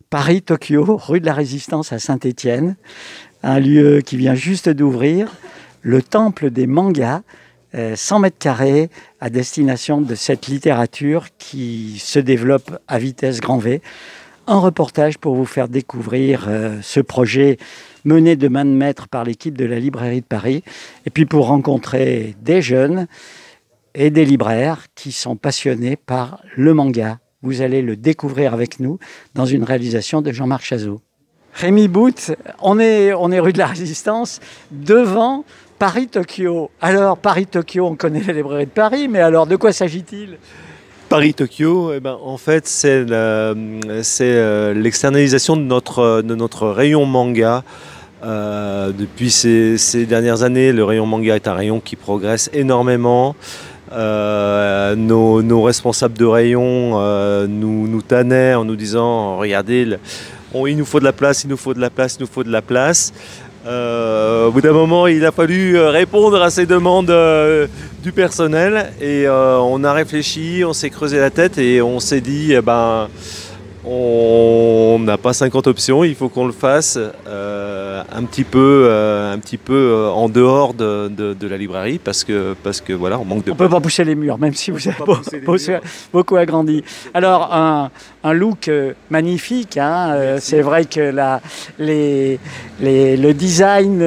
Paris-Tokyo, rue de la Résistance à Saint-Étienne, un lieu qui vient juste d'ouvrir, le temple des mangas, 100 mètres carrés à destination de cette littérature qui se développe à vitesse grand V. Un reportage pour vous faire découvrir ce projet mené de main de maître par l'équipe de la librairie de Paris, et puis pour rencontrer des jeunes et des libraires qui sont passionnés par le manga. Vous allez le découvrir avec nous dans une réalisation de Jean-Marc Chazot. Rémi Bout, on est rue de la Résistance, devant Paris-Tokyo. Alors, Paris-Tokyo, on connaît la librairie de Paris, mais alors de quoi s'agit-il ? Paris-Tokyo, en fait, c'est l'externalisation de notre rayon manga. Depuis ces dernières années, le rayon manga est un rayon qui progresse énormément. Nos responsables de rayon nous tannaient en nous disant « Regardez, il nous faut de la place, il nous faut de la place, il nous faut de la place ». Au bout d'un moment, il a fallu répondre à ces demandes du personnel et on a réfléchi, on s'est creusé la tête et on s'est dit on n'a pas 50 options, il faut qu'on le fasse un petit peu en dehors de la librairie parce que voilà, on manque de... On ne peut pas pousser les murs, même si vous avez beaucoup agrandi. Alors, un look magnifique, hein, c'est vrai que le design,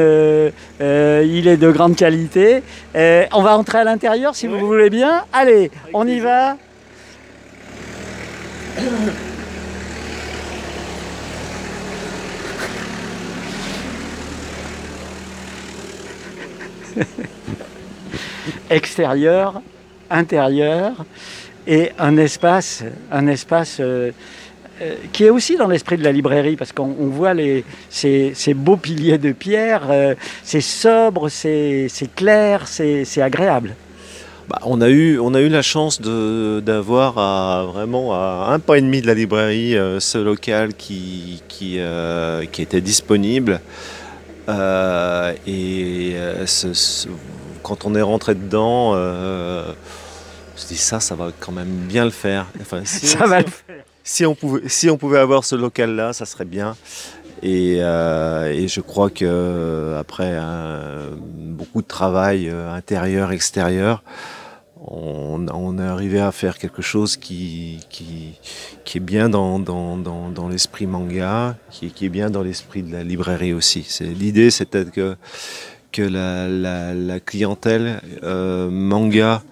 il est de grande qualité. On va entrer à l'intérieur, si vous voulez bien. Allez, on y va. Extérieur, intérieur, et un espace qui est aussi dans l'esprit de la librairie, parce qu'on voit ces beaux piliers de pierre, c'est sobre, c'est clair, c'est agréable. On a eu la chance d'avoir vraiment à un pas et demi de la librairie ce local qui était disponible. Quand on est rentré dedans, on se dit ça va quand même bien le faire. Enfin, ça va le faire. Si on pouvait avoir ce local-là, ça serait bien. Et je crois que après beaucoup de travail intérieur, extérieur, on est arrivé à faire quelque chose qui est bien dans l'esprit manga, qui est bien dans l'esprit de la librairie aussi. L'idée, c'était que la clientèle manga,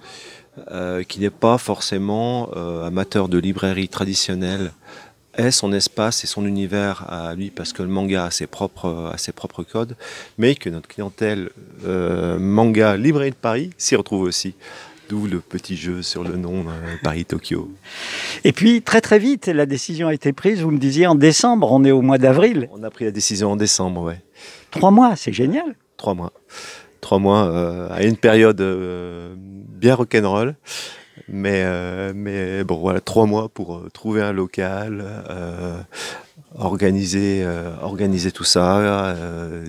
qui n'est pas forcément amateur de librairie traditionnelle, ait son espace et son univers à lui, parce que le manga a ses propres codes, mais que notre clientèle manga librairie de Paris s'y retrouve aussi. D'où le petit jeu sur le nom Paris-Tokyo. Et puis, très très vite, la décision a été prise, vous me disiez en décembre, on est au mois d'avril. On a pris la décision en décembre, ouais. 3 mois, c'est génial. 3 mois. 3 mois à une période bien rock'n'roll. Mais bon, voilà, 3 mois pour trouver un local, organiser tout ça,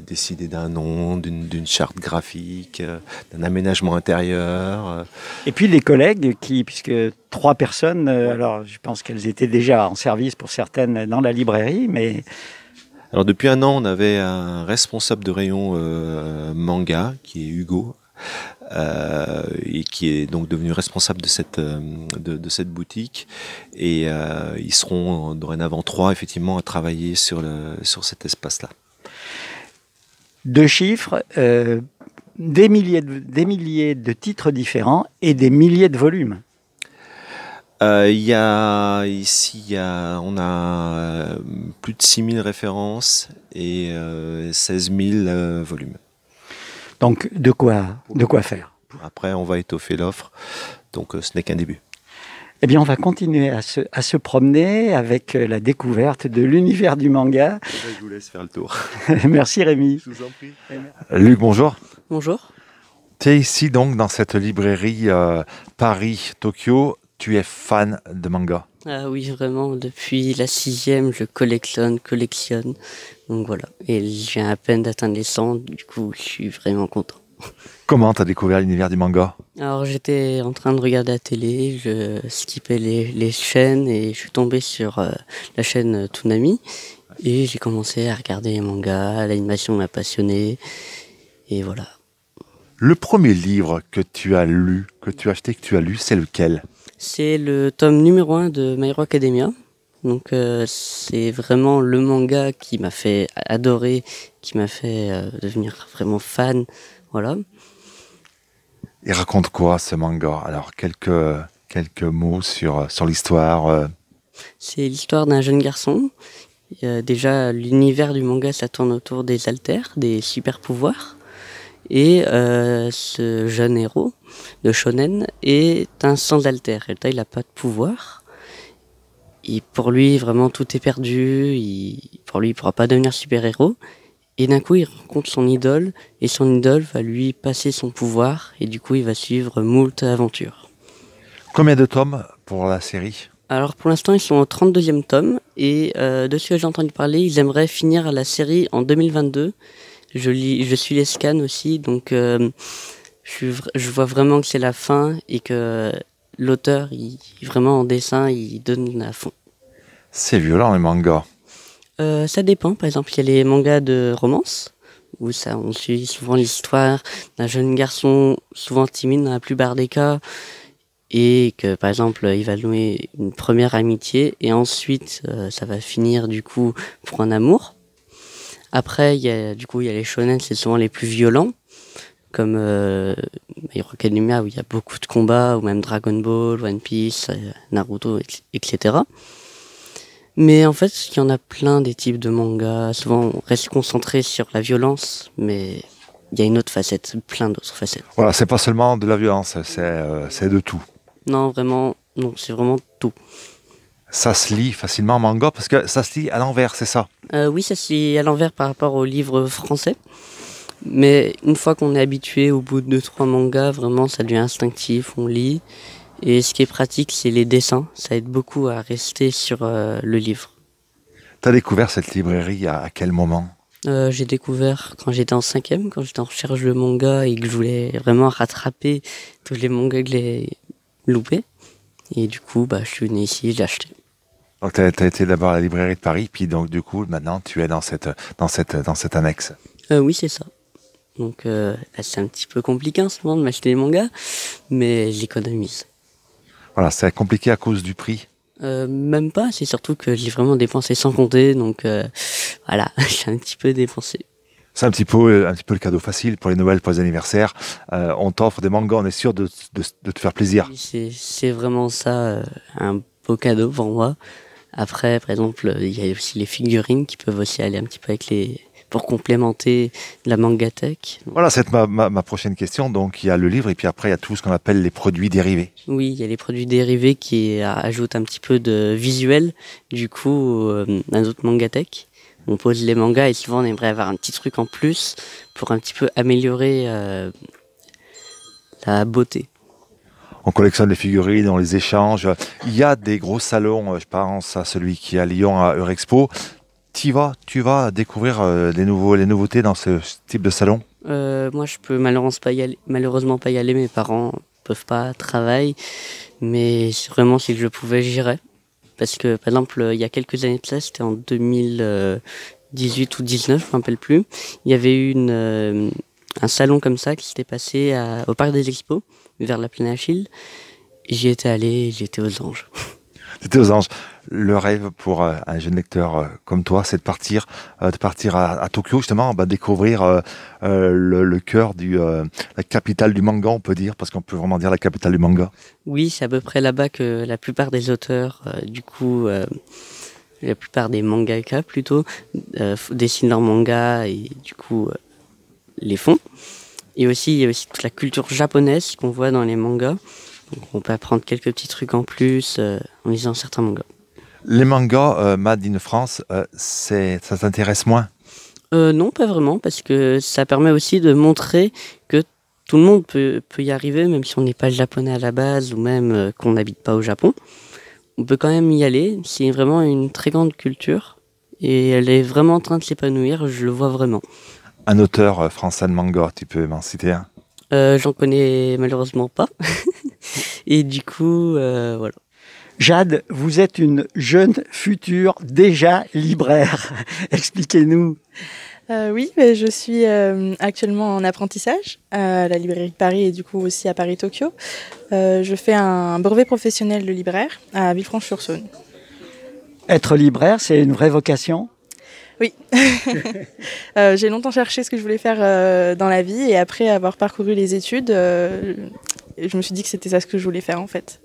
décider d'un nom, d'une charte graphique, d'un aménagement intérieur. Et puis les collègues, puisque 3 personnes, alors je pense qu'elles étaient déjà en service pour certaines dans la librairie, mais... Alors depuis 1 an, on avait un responsable de rayon manga, qui est Hugo, et qui est donc devenu responsable de cette boutique, et ils seront dorénavant 3 effectivement à travailler sur cet espace-là. 2 chiffres, des milliers de titres différents et des milliers de volumes. On a plus de 6000 références et 16 000 volumes. Donc, de quoi faire. Après, on va étoffer l'offre, donc ce n'est qu'un début. Eh bien, on va continuer à se promener avec la découverte de l'univers du manga. Je vous laisse faire le tour. Merci Rémi. Je vous en prie. Luc, bonjour. Bonjour. Tu es ici donc dans cette librairie Paris-Tokyo. Tu es fan de manga? Ah oui, vraiment, depuis la 6e, je collectionne. Donc voilà. Et j'ai à peine d'atteindre les 100, du coup, je suis vraiment content. Comment tu as découvert l'univers du manga? Alors j'étais en train de regarder la télé, je skippais les chaînes et je suis tombé sur la chaîne Toonami et j'ai commencé à regarder les mangas, l'animation m'a passionné et voilà. Le premier livre que tu as lu, que tu as acheté, que tu as lu, c'est lequel? C'est le tome numéro 1 de My Hero Academia. Donc c'est vraiment le manga qui m'a fait adorer, qui m'a fait devenir vraiment fan. Voilà. Il raconte quoi ce manga? Alors quelques mots sur l'histoire. C'est l'histoire d'un jeune garçon. Déjà, l'univers du manga, ça tourne autour des haltères, des super pouvoirs. Et ce jeune héros de shonen est un sans haltères. Et là, il n'a pas de pouvoir. Et pour lui, vraiment, tout est perdu. Pour lui, il ne pourra pas devenir super-héros. Et d'un coup, il rencontre son idole. Et son idole va lui passer son pouvoir. Et du coup, il va suivre moult aventures. Combien de tomes pour la série? Alors pour l'instant, ils sont au 32e tome. Et de ce que j'ai entendu parler, ils aimeraient finir la série en 2022. Je suis les scans aussi. Donc je vois vraiment que c'est la fin. Et que l'auteur, vraiment en dessin, il donne à fond. C'est violent les mangas. Ça dépend. Par exemple, il y a les mangas de romance, où on suit souvent l'histoire d'un jeune garçon, souvent timide dans la plupart des cas, et que, par exemple, il va nouer une première amitié, et ensuite, ça va finir, du coup, pour un amour. Après, il y a les shonen, c'est souvent les plus violents, comme My Hero Academia, où il y a beaucoup de combats, ou même Dragon Ball, One Piece, Naruto, etc. Mais en fait, il y en a plein des types de mangas. Souvent, on reste concentré sur la violence, mais il y a une autre facette, plein d'autres facettes. Voilà, c'est pas seulement de la violence, c'est de tout. Non, vraiment, non, c'est vraiment tout. Ça se lit facilement en manga parce que ça se lit à l'envers, c'est ça? Oui, ça se lit à l'envers par rapport aux livres français. Mais une fois qu'on est habitué, au bout de 2-3 mangas, vraiment, ça devient instinctif, on lit. Et ce qui est pratique, c'est les dessins. Ça aide beaucoup à rester sur le livre. Tu as découvert cette librairie à quel moment? J'ai découvert quand j'étais en 5e, quand j'étais en recherche de manga et que je voulais vraiment rattraper tous les mangas que j'ai loupés. Et du coup, je suis venu ici, j'ai acheté. Donc tu as été d'abord à la librairie de Paris, puis donc du coup, maintenant tu es dans cette annexe. Oui, c'est ça. Donc là, c'est un petit peu compliqué en ce moment de m'acheter des mangas, mais j'économise. Voilà, c'est compliqué à cause du prix. Même pas, c'est surtout que j'ai vraiment dépensé sans compter, donc voilà, j'ai un petit peu dépensé. C'est un petit peu le cadeau facile pour les Noëls, pour les anniversaires. On t'offre des mangas, on est sûr de te faire plaisir. C'est vraiment ça, un beau cadeau pour moi. Après, par exemple, il y a aussi les figurines qui peuvent aussi aller un petit peu avec pour complémenter la mangatech. Voilà, c'est ma prochaine question. Donc, il y a le livre et puis après, il y a tout ce qu'on appelle les produits dérivés. Oui, il y a les produits dérivés qui ajoutent un petit peu de visuel, du coup, à notre mangatech. On pose les mangas et souvent on aimerait avoir un petit truc en plus pour un petit peu améliorer la beauté. On collectionne les figurines, on les échange. Il y a des gros salons, je pense à celui qui est à Lyon, à Eurexpo. Tu vas découvrir les nouveautés dans ce type de salon? Moi, je peux malheureusement pas y aller. Mes parents peuvent pas travailler, mais vraiment, si je pouvais, j'irais. Parce que, par exemple, il y a quelques années de ça, c'était en 2018 ou 2019, je me rappelle plus. Il y avait eu un salon comme ça qui s'était passé au Parc des Expos, vers la plaine Achille. J'y étais allé, j'étais aux anges. C'était aux anges. Le rêve pour un jeune lecteur comme toi, c'est de partir à Tokyo, justement, découvrir le cœur la capitale du manga, on peut dire, parce qu'on peut vraiment dire la capitale du manga. Oui, c'est à peu près là-bas que la plupart des auteurs, la plupart des mangaka plutôt, dessinent leurs mangas et du coup les font. Et aussi, il y a aussi toute la culture japonaise qu'on voit dans les mangas. Donc on peut apprendre quelques petits trucs en plus en lisant certains mangas. Les mangas Made in France, ça t'intéresse moins? Non, pas vraiment, parce que ça permet aussi de montrer que tout le monde peut y arriver, même si on n'est pas japonais à la base ou même qu'on n'habite pas au Japon. On peut quand même y aller. C'est vraiment une très grande culture et elle est vraiment en train de s'épanouir, je le vois vraiment. Un auteur français de manga, tu peux m'en citer un? J'en connais malheureusement pas. Et du coup, voilà. Jade, vous êtes une jeune future déjà libraire. Expliquez-nous. Oui, mais je suis actuellement en apprentissage à la librairie de Paris et du coup aussi à Paris-Tokyo. Je fais un brevet professionnel de libraire à Villefranche-sur-Saône. Être libraire, c'est une vraie vocation? Oui. J'ai longtemps cherché ce que je voulais faire dans la vie et après avoir parcouru les études, je me suis dit que c'était ça ce que je voulais faire en fait.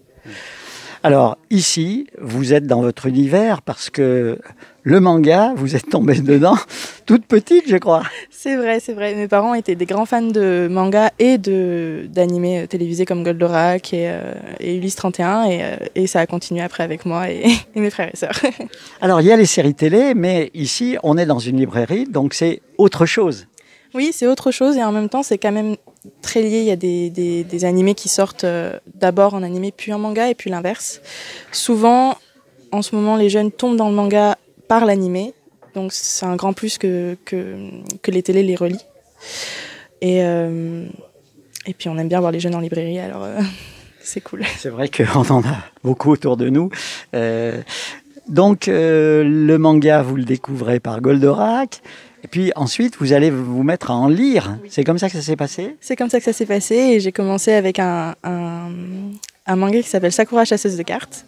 Alors ici, vous êtes dans votre univers parce que le manga, vous êtes tombée dedans toute petite, je crois. C'est vrai, c'est vrai. Mes parents étaient des grands fans de manga et d'animés télévisés comme Goldorak et Ulysse 31 et ça a continué après avec moi et mes frères et sœurs. Alors il y a les séries télé, mais ici on est dans une librairie, donc c'est autre chose. Oui, c'est autre chose et en même temps c'est quand même très lié. Il y a des animés qui sortent d'abord en animé puis en manga et puis l'inverse. Souvent, en ce moment, les jeunes tombent dans le manga par l'animé. Donc c'est un grand plus que les télés les relient. Et puis on aime bien voir les jeunes en librairie, alors c'est cool. C'est vrai qu'on en a beaucoup autour de nous. Donc le manga, vous le découvrez par Goldorak. Et puis ensuite, vous allez vous mettre à en lire. Oui. C'est comme ça que ça s'est passé? C'est comme ça que ça s'est passé. Et j'ai commencé avec un manga qui s'appelle Sakura chasseuse de cartes.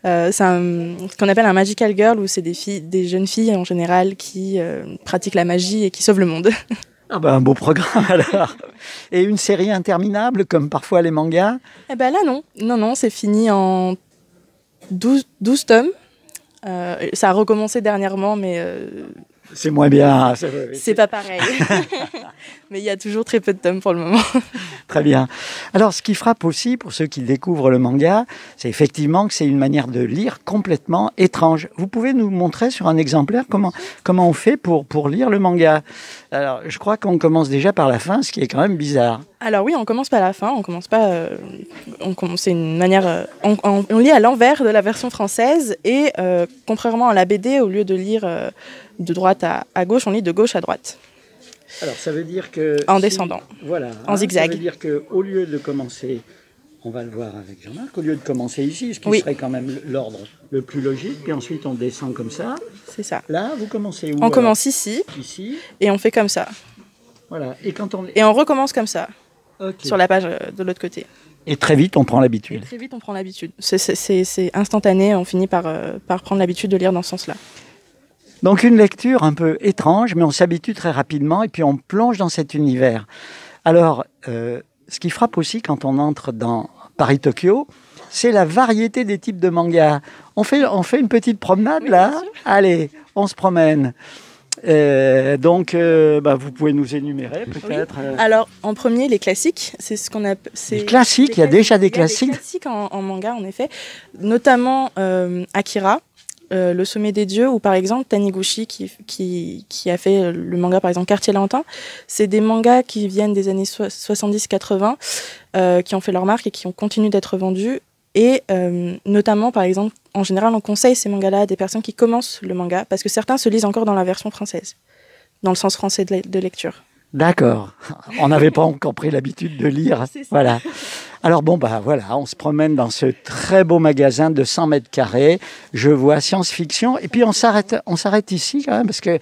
C'est ce qu'on appelle un magical girl, où c'est des jeunes filles en général qui pratiquent la magie et qui sauvent le monde. Ah ben, un beau programme alors. Et une série interminable comme parfois les mangas? Eh ben là non. Non, c'est fini en 12 tomes. Ça a recommencé dernièrement, mais... c'est moins bien. C'est pas pareil. Mais il y a toujours très peu de tomes pour le moment. Très bien. Alors, ce qui frappe aussi pour ceux qui découvrent le manga, c'est effectivement que c'est une manière de lire complètement étrange. Vous pouvez nous montrer sur un exemplaire comment on fait pour lire le manga? Alors, je crois qu'on commence déjà par la fin, ce qui est quand même bizarre. Alors oui, on commence par la fin. On commence pas. C'est une manière. On lit à l'envers de la version française et contrairement à la BD, au lieu de lire de droite à gauche, on lit de gauche à droite. Alors ça veut dire que... En descendant. Voilà. En zigzag. Ça veut dire qu'au lieu de commencer, on va le voir avec Jean-Marc, au lieu de commencer ici, ce qui oui. serait quand même l'ordre le plus logique, puis ensuite on descend comme ça. C'est ça. Là, vous commencez où? On commence ici. Ici. Et on fait comme ça. Voilà. Et on recommence comme ça. Okay. Sur la page de l'autre côté. Et très vite, on prend l'habitude. Très vite, on prend l'habitude. C'est instantané, on finit par prendre l'habitude de lire dans ce sens-là. Donc une lecture un peu étrange, mais on s'habitue très rapidement et puis on plonge dans cet univers. Alors, ce qui frappe aussi quand on entre dans Paris-Tokyo, c'est la variété des types de mangas. On fait une petite promenade oui, là. Allez, on se promène. Donc, vous pouvez nous énumérer peut-être. Oui. Alors, en premier, les classiques, c'est ce qu'on appelle. Les classiques, il y a déjà des classiques. Il y a des classiques en manga, en effet, notamment Akira. Le sommet des dieux, ou par exemple Taniguchi qui a fait le manga par exemple Quartier Latin. C'est des mangas qui viennent des années 70-80 qui ont fait leur marque et qui ont continué d'être vendus et notamment par exemple en général on conseille ces mangas là à des personnes qui commencent le manga parce que certains se lisent encore dans la version française, dans le sens français de lecture. D'accord, on n'avait pas encore pris l'habitude de lire. Voilà. Alors voilà, on se promène dans ce très beau magasin de 100 mètres carrés. Je vois science-fiction et puis on s'arrête ici quand même parce que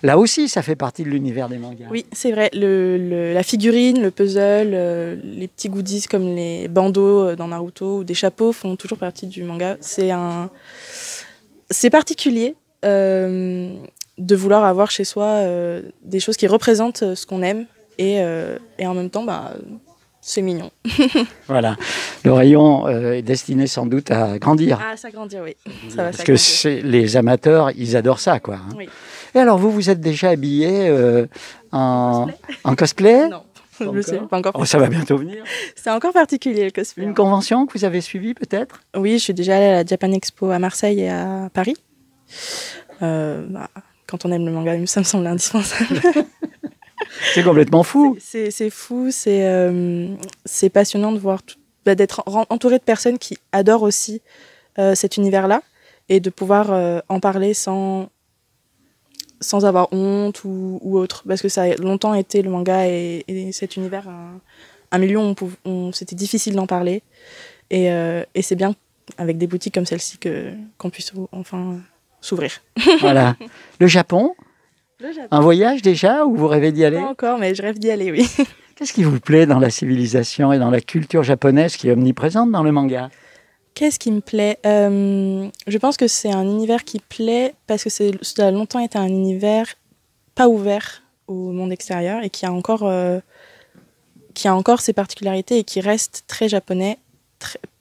là aussi ça fait partie de l'univers des mangas. Oui, c'est vrai. La figurine, le puzzle, les petits goodies comme les bandeaux dans Naruto ou des chapeaux font toujours partie du manga. C'est particulier de vouloir avoir chez soi des choses qui représentent ce qu'on aime et en même temps c'est mignon. Voilà, le rayon est destiné sans doute à grandir. Ah, ça grandit, oui. Ça va, parce que les amateurs, ils adorent ça, quoi. Hein. Oui. Et alors, vous êtes déjà habillé en cosplay? Non, je ne sais pas encore. Oh, ça va bientôt venir. C'est encore particulier, le cosplay. Une convention que vous avez suivie, peut-être? Oui, je suis déjà allée à la Japan Expo à Marseille et à Paris. Quand on aime le manga, ça me semble indispensable. C'est complètement fou. C'est fou, c'est passionnant de voir, d'être entouré de personnes qui adorent aussi cet univers-là et de pouvoir en parler sans sans avoir honte ou autre, parce que ça a longtemps été le manga et cet univers un milieu où c'était difficile d'en parler, et c'est bien avec des boutiques comme celle-ci qu'on puisse enfin s'ouvrir. Voilà. Le Japon, un voyage déjà, ou vous rêvez d'y aller? Pas encore, mais je rêve d'y aller, oui. Qu'est-ce qui vous plaît dans la civilisation et dans la culture japonaise qui est omniprésente dans le manga? Qu'est-ce qui me plaît? Je pense que c'est un univers qui plaît parce que ça a longtemps été un univers pas ouvert au monde extérieur et qui a encore ses particularités et qui reste très japonais,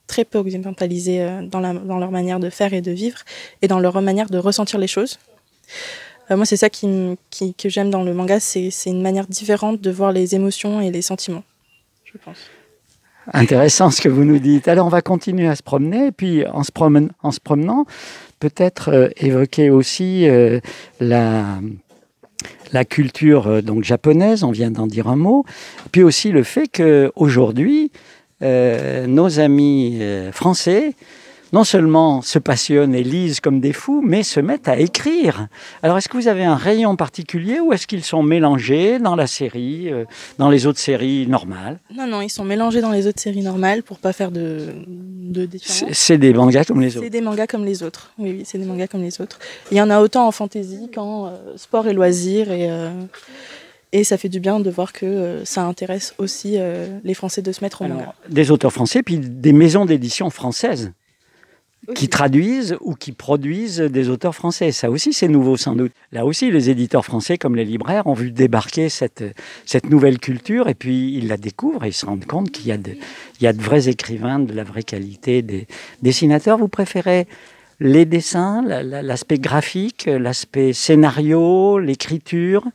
très peu occidentalisé dans leur manière de faire et de vivre et dans leur manière de ressentir les choses. Moi, c'est ça que j'aime dans le manga, c'est une manière différente de voir les émotions et les sentiments, je pense. Intéressant ce que vous nous dites. Alors, on va continuer à se promener, et puis en se promenant, peut-être évoquer aussi la culture donc japonaise, on vient d'en dire un mot, puis aussi le fait qu'aujourd'hui, nos amis français, non seulement se passionnent et lisent comme des fous, mais se mettent à écrire. Alors, est-ce que vous avez un rayon particulier ou est-ce qu'ils sont mélangés dans la série, dans les autres séries normales? Non, ils sont mélangés dans les autres séries normales pour pas faire de différence. C'est des mangas comme les autres? C'est des mangas comme les autres, oui, c'est des mangas comme les autres. Il y en a autant en fantasy qu'en sport et loisirs, et ça fait du bien de voir que ça intéresse aussi les Français de se mettre au manga. Des auteurs français, puis des maisons d'édition françaises qui traduisent ou qui produisent des auteurs français. Ça aussi, c'est nouveau sans doute. Là aussi, les éditeurs français, comme les libraires, ont vu débarquer cette nouvelle culture et puis ils la découvrent et ils se rendent compte qu'il y a de vrais écrivains, de la vraie qualité, des dessinateurs. Vous préférez les dessins, l'aspect graphique, l'aspect scénario, l'écriture?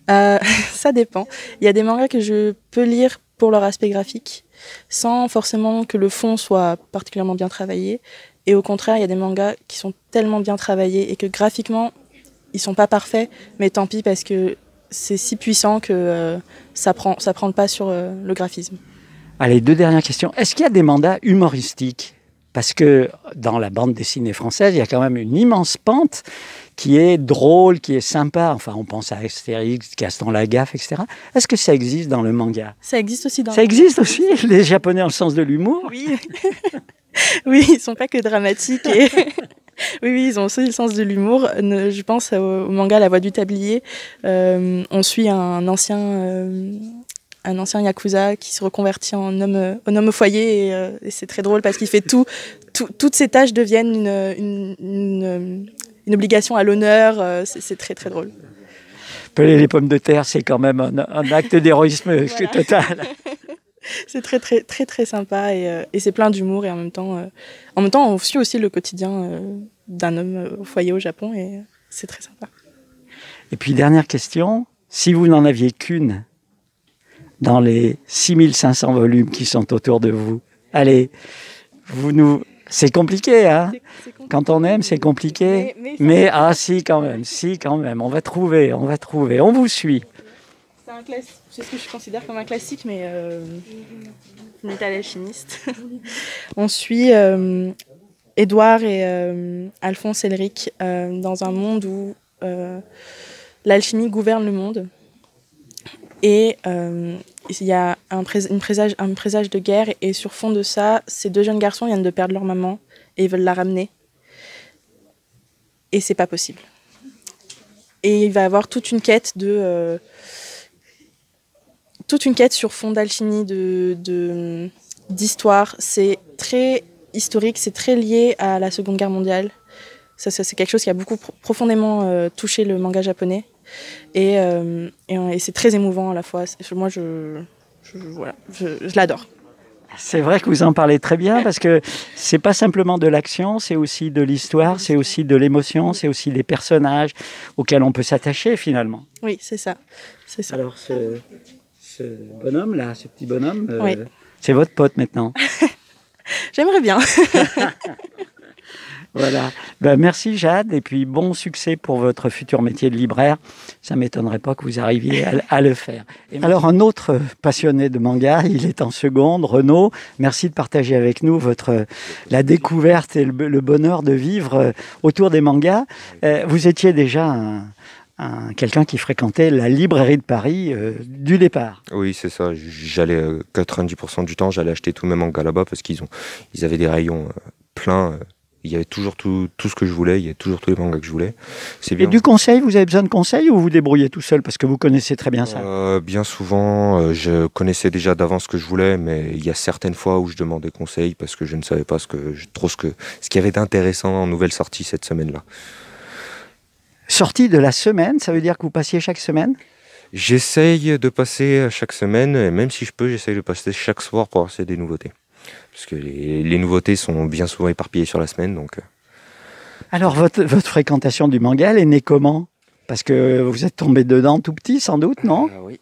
Ça dépend. Il y a des mangas que je peux lire pour leur aspect graphique, sans forcément que le fond soit particulièrement bien travaillé. Et au contraire, il y a des mangas qui sont tellement bien travaillés et que graphiquement, ils sont pas parfaits, mais tant pis parce que c'est si puissant que ça prend le pas sur le graphisme. Allez, 2 dernières questions. Est-ce qu'il y a des mangas humoristiques? Parce que dans la bande dessinée française, il y a quand même une immense pente qui est drôle, qui est sympa. Enfin, on pense à Astérix, Gaston Lagaffe, etc. Est-ce que ça existe dans le manga? Ça existe aussi dans Ça existe aussi? Les Japonais ont le sens de l'humour? Oui. Oui, ils sont pas que dramatiques. Oui, ils ont aussi le sens de l'humour. Je pense au manga La Voix du Tablier. On suit un ancien yakuza qui se reconvertit en homme au foyer et c'est très drôle parce qu'il fait toutes ses tâches deviennent une obligation à l'honneur. C'est très très drôle. Peler les pommes de terre, c'est quand même un acte d'héroïsme total. C'est très très très très sympa et c'est plein d'humour et en même temps on suit aussi le quotidien d'un homme au foyer au Japon et c'est très sympa. Et puis dernière question, si vous n'en aviez qu'une dans les 6500 volumes qui sont autour de vous, allez, c'est compliqué, hein? C'est compliqué. Quand on aime, c'est compliqué. Mais si quand même, on va trouver, on vous suit. C'est un classique, c'est ce que je considère comme un classique, mais Fullmetal Alchemist. On suit Édouard et Alphonse Elric dans un monde où l'alchimie gouverne le monde. Et il y a un présage de guerre et sur fond de ça, ces 2 jeunes garçons viennent de perdre leur maman et ils veulent la ramener. Et c'est pas possible. Et il va y avoir toute une quête sur fond d'alchimie, d'histoire. C'est très historique, c'est très lié à la Seconde Guerre mondiale. Ça, c'est quelque chose qui a beaucoup profondément touché le manga japonais. Et c'est très émouvant à la fois. Moi, je l'adore. C'est vrai que vous en parlez très bien parce que c'est pas simplement de l'action, c'est aussi de l'histoire, c'est aussi de l'émotion, c'est aussi des personnages auxquels on peut s'attacher finalement. Oui, c'est ça. Alors ce bonhomme-là, ce petit bonhomme, oui. C'est votre pote maintenant. J'aimerais bien. Voilà. Ben, merci Jade, et puis bon succès pour votre futur métier de libraire. Ça ne m'étonnerait pas que vous arriviez à le faire. Alors un autre passionné de manga, il est en seconde, Renaud. Merci de partager avec nous la découverte et le bonheur de vivre autour des mangas. Vous étiez déjà quelqu'un qui fréquentait la librairie de Paris du départ. Oui, c'est ça. J'allais 90% du temps, j'allais acheter tous mes mangas là-bas parce qu'ils avaient des rayons pleins. Il y avait toujours tout ce que je voulais, il y avait toujours tous les mangas que je voulais. C'est bien. Et du conseil, vous avez besoin de conseils ou vous vous débrouillez tout seul parce que vous connaissez très bien ça? Bien souvent, je connaissais déjà d'avance ce que je voulais, mais il y a certaines fois où je demandais conseil parce que je ne savais pas ce qu'il y avait d'intéressant en nouvelle sortie cette semaine-là. Sortie de la semaine, ça veut dire que vous passiez chaque semaine? J'essaye de passer chaque semaine, et même si je peux, j'essaye de passer chaque soir pour avoir des nouveautés. Parce que les nouveautés sont bien souvent éparpillées sur la semaine. Donc. Alors, votre fréquentation du manga, elle est née comment? Parce que vous êtes tombé dedans tout petit, sans doute, non? Oui.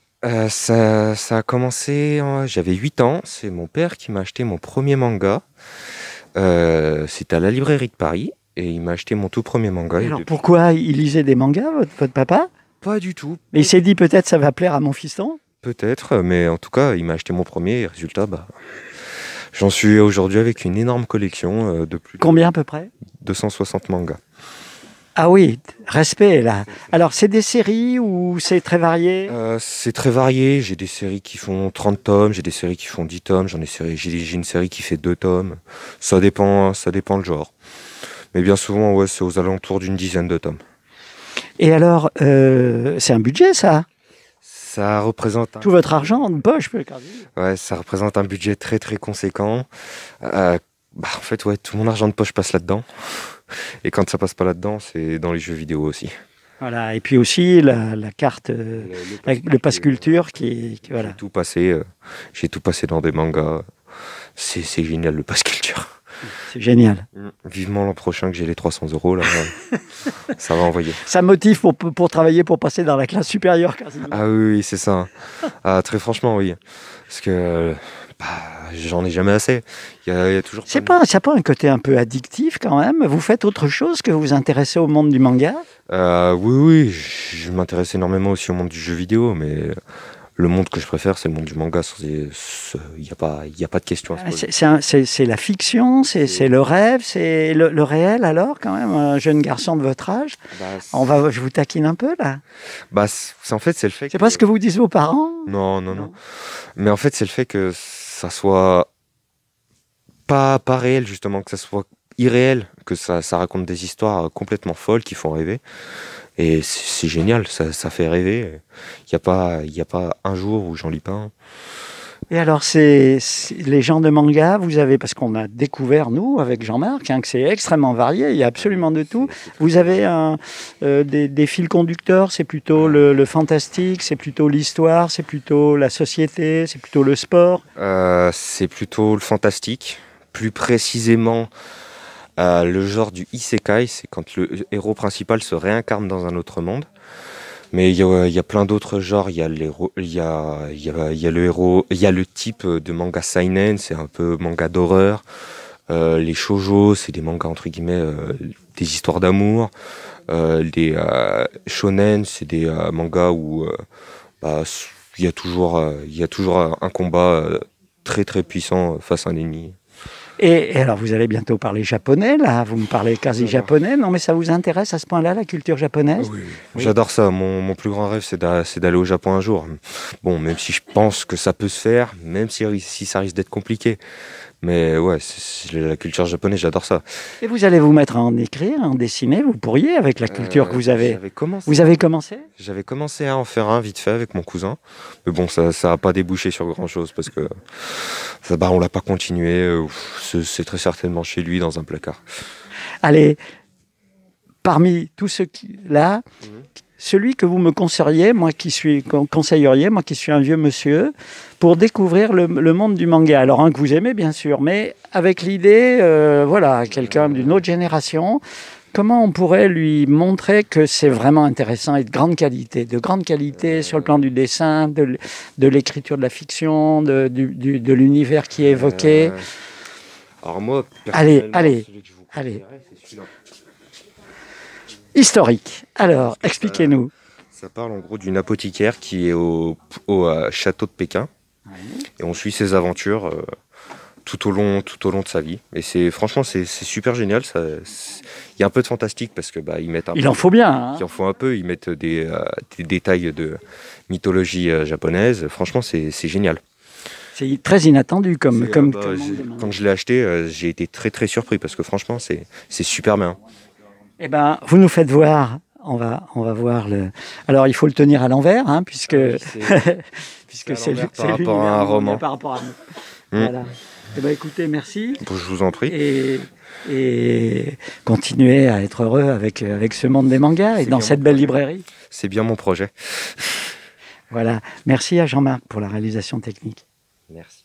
Ça a commencé, j'avais 8 ans. C'est mon père qui m'a acheté mon premier manga. C'était à la librairie de Paris. Et il m'a acheté mon tout premier manga. Alors, pourquoi il lisait des mangas, votre papa? Pas du tout. Mais il s'est dit, peut-être ça va plaire à mon fiston? Peut-être, mais en tout cas, il m'a acheté mon premier. Et résultat, j'en suis aujourd'hui avec une énorme collection de plus de... Combien à peu près? 260 mangas. Ah oui, respect là. Alors, c'est des séries ou c'est très varié? C'est très varié. J'ai des séries qui font 30 tomes, j'ai des séries qui font 10 tomes, j'ai une série qui fait 2 tomes. Ça dépend le genre. Mais bien souvent, ouais, c'est aux alentours d'une dizaine de tomes. Et alors, c'est un budget ça? Ça représente... Tout votre argent en poche, je peux le dire. Ouais, ça représente un budget très très conséquent. En fait, ouais, tout mon argent de poche passe là-dedans. Et quand ça passe pas là-dedans, c'est dans les jeux vidéo aussi. Voilà, et puis aussi la carte, le pass culture qui voilà. J'ai tout passé dans des mangas. C'est génial le pass culture. C'est génial. Vivement l'an prochain que j'ai les 300 €, là, ça va envoyer. Ça motive pour travailler, pour passer dans la classe supérieure quasiment. Ah oui, c'est ça. Très franchement, oui. Parce que j'en ai jamais assez. Il y a toujours... Ça n'a pas un côté un peu addictif quand même? Vous faites autre chose que vous vous intéressez au monde du manga? Oui, je m'intéresse énormément aussi au monde du jeu vidéo, mais... Le monde que je préfère, c'est le monde du manga. Il n'y a pas de question à se poser. C'est la fiction, c'est le rêve, c'est le réel alors quand même, un jeune garçon de votre âge. Je vous taquine un peu là. En fait, c'est le fait. C'est pas ce que vous disent vos parents? Non. Mais en fait, c'est le fait que ça soit pas réel justement, que ça soit irréel, que ça raconte des histoires complètement folles qui font rêver. Et c'est génial, ça fait rêver. Il y a pas un jour où j'en lis pas un. Et alors, c'est les genres de manga, vous avez, parce qu'on a découvert, nous, avec Jean-Marc, que c'est extrêmement varié, il y a absolument de tout. Vous avez des fils conducteurs, c'est plutôt le fantastique, c'est plutôt l'histoire, c'est plutôt la société, c'est plutôt le sport? C'est plutôt le fantastique. Plus précisément... le genre du isekai, c'est quand le héros principal se réincarne dans un autre monde. Mais il y a plein d'autres genres. Il y a le héros, il y a le type de manga seinen, c'est un peu manga d'horreur. Les shoujo, c'est des mangas entre guillemets, des histoires d'amour. Les shonen, c'est des mangas où il y a toujours un combat très très puissant face à un ennemi. Et alors, vous allez bientôt parler japonais, là. Vous me parlez quasi japonais. Non, mais ça vous intéresse à ce point-là, la culture japonaise? Oui. J'adore ça. Mon plus grand rêve, c'est d'aller au Japon un jour. Bon, même si je pense que ça peut se faire, même si ça risque d'être compliqué. Mais ouais, c'est la culture japonaise, j'adore ça. Et vous allez vous mettre à en écrire, à en dessiner? Vous pourriez, avec la culture que vous avez... Vous avez commencé? J'avais commencé à en faire un vite fait avec mon cousin. Mais bon, ça n'a pas débouché sur grand-chose parce que on l'a pas continué. C'est très certainement chez lui, dans un placard. Allez, parmi tous ceux là, celui que vous me conseilleriez, moi qui suis un vieux monsieur, pour découvrir le monde du manga. Alors un que vous aimez bien sûr, mais avec l'idée, quelqu'un d'une autre génération, comment on pourrait lui montrer que c'est vraiment intéressant et de grande qualité sur le plan du dessin, de l'écriture de la fiction, de l'univers qui est évoqué. Alors moi, allez. celui que je vous conseillerais, c'est Historique. Alors, expliquez-nous. Ça parle en gros d'une apothicaire qui est au château de Pékin. Et on suit ses aventures tout au long de sa vie. Et franchement, c'est super génial. Il y a un peu de fantastique parce que ils mettent Il en faut bien. Hein. Il en faut un peu. Ils mettent des détails de mythologie japonaise. Franchement, c'est génial. C'est très inattendu comme quand je l'ai acheté, j'ai été très très surpris parce que franchement, c'est super bien. Eh ben, vous nous faites voir. On va voir le. Alors, il faut le tenir à l'envers, hein, puisque puisque c'est par rapport à un roman. Par rapport à nous. Voilà. Eh ben, écoutez, merci. Je vous en prie. Et continuez à être heureux avec ce monde des mangas et dans cette belle librairie. C'est bien mon projet. Voilà. Merci à Jean-Marc pour la réalisation technique. Merci.